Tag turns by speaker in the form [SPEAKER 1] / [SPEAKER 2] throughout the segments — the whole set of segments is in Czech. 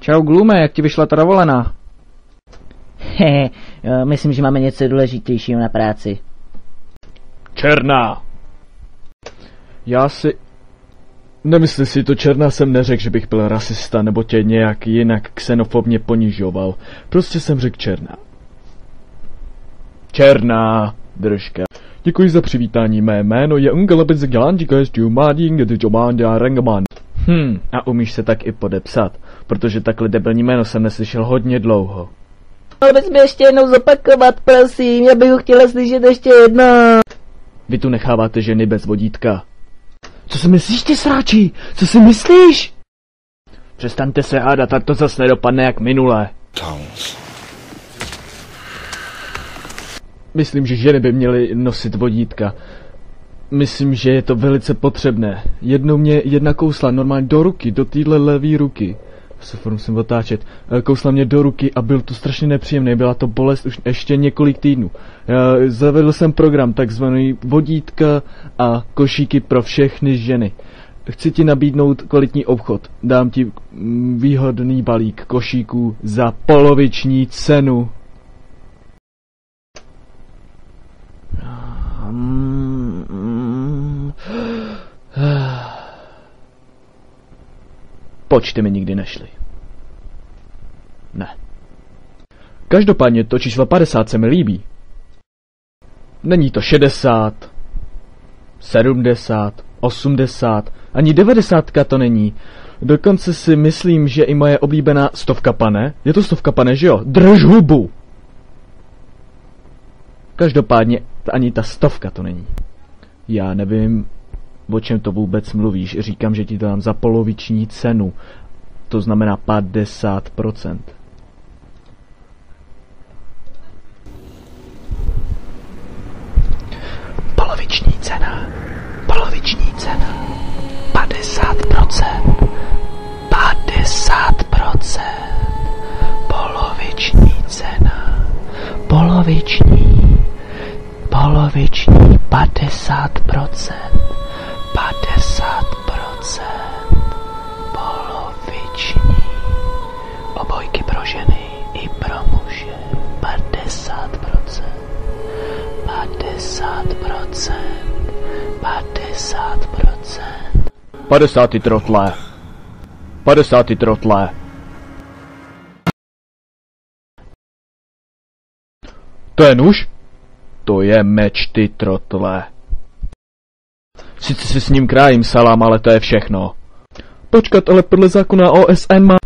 [SPEAKER 1] Čau Glume, jak ti vyšla ta dovolená?
[SPEAKER 2] Myslím, že máme něco důležitějšího na práci.
[SPEAKER 3] Černá! Nemysli si to, Černá, jsem neřekl, že bych byl rasista nebo tě nějak jinak xenofobně ponižoval. Prostě jsem řekl Černá. Černá, držka. Děkuji za přivítání, mé jméno je a umíš se tak i podepsat, protože takhle debilní jméno jsem neslyšel hodně dlouho.
[SPEAKER 2] Mohl bys mi ještě jednou zopakovat, prosím, já bych ho chtěla slyšet ještě jednou.
[SPEAKER 3] Vy tu necháváte ženy bez vodítka. Co si myslíš, ty sráči? Co si myslíš? Přestaňte se hádat, tak to zase nedopadne jak minule. Myslím, že ženy by měly nosit vodítka. Myslím, že je to velice potřebné. Jednou mě jedna kousla normálně do ruky, do téhle levé ruky. Se musím otáčet. Kousla mě do ruky a byl to strašně nepříjemné. Byla to bolest už ještě několik týdnů. Zavedl jsem program takzvaný vodítka a košíky pro všechny ženy. Chci ti nabídnout kvalitní obchod. Dám ti výhodný balík košíků za poloviční cenu. Počty mi nikdy nešly. Ne. Každopádně to číslo 50 se mi líbí. Není to 60, 70, 80, ani 90 to není. Dokonce si myslím, že i moje oblíbená 100, pane. Je to 100, pane, že jo? Drž hubu! Každopádně ani ta 100 to není. Já nevím, o čem to vůbec mluvíš. Říkám, že ti to dám za poloviční cenu. To znamená 50%. Poloviční cena. Poloviční cena. 50%. 50%. Poloviční cena. Poloviční. Poloviční 50%. 50%. Poloviční. Obojky pro ženy i pro muže. 50%. 50%. 50%. 50 trotle. 50 trotle. To je nůž? To je meč, ty trotle. Sice si s ním krájím salám, ale to je všechno. Počkat, ale podle zákona OSN má...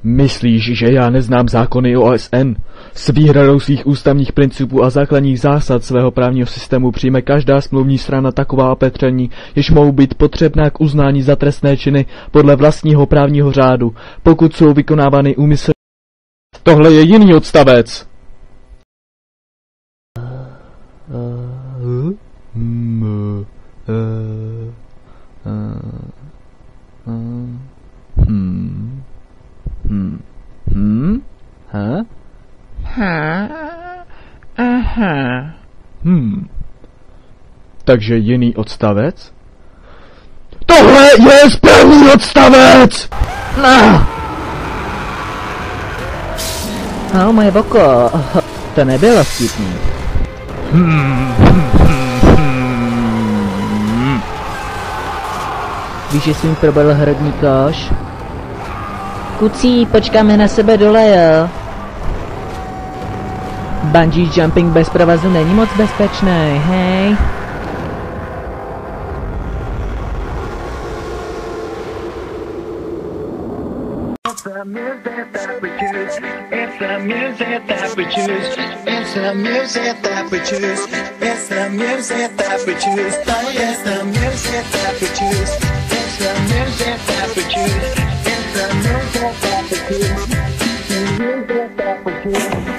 [SPEAKER 3] Myslíš, že já neznám zákony OSN? S výhradou svých ústavních principů a základních zásad svého právního systému přijme každá smluvní strana taková opatření, jež mohou být potřebná k uznání za trestné činy podle vlastního právního řádu, pokud jsou vykonávány úmyslně. Tohle je jiný odstavec. Takže jiný odstavec? Tohle je správný odstavec!
[SPEAKER 2] Moje boko, to nebylo vtipný. Víš, že jsi mi probal hrodní koš? Kucí, počkáme na sebe dole, jo? Bungee jumping bez provazu není moc bezpečný, hej?
[SPEAKER 4] It's the music that we choose. It's the music that we choose. It's the music that we choose. It's the music that we choose. It's the music that we choose. It's the music that we choose. It's the music that we choose. The music that we choose.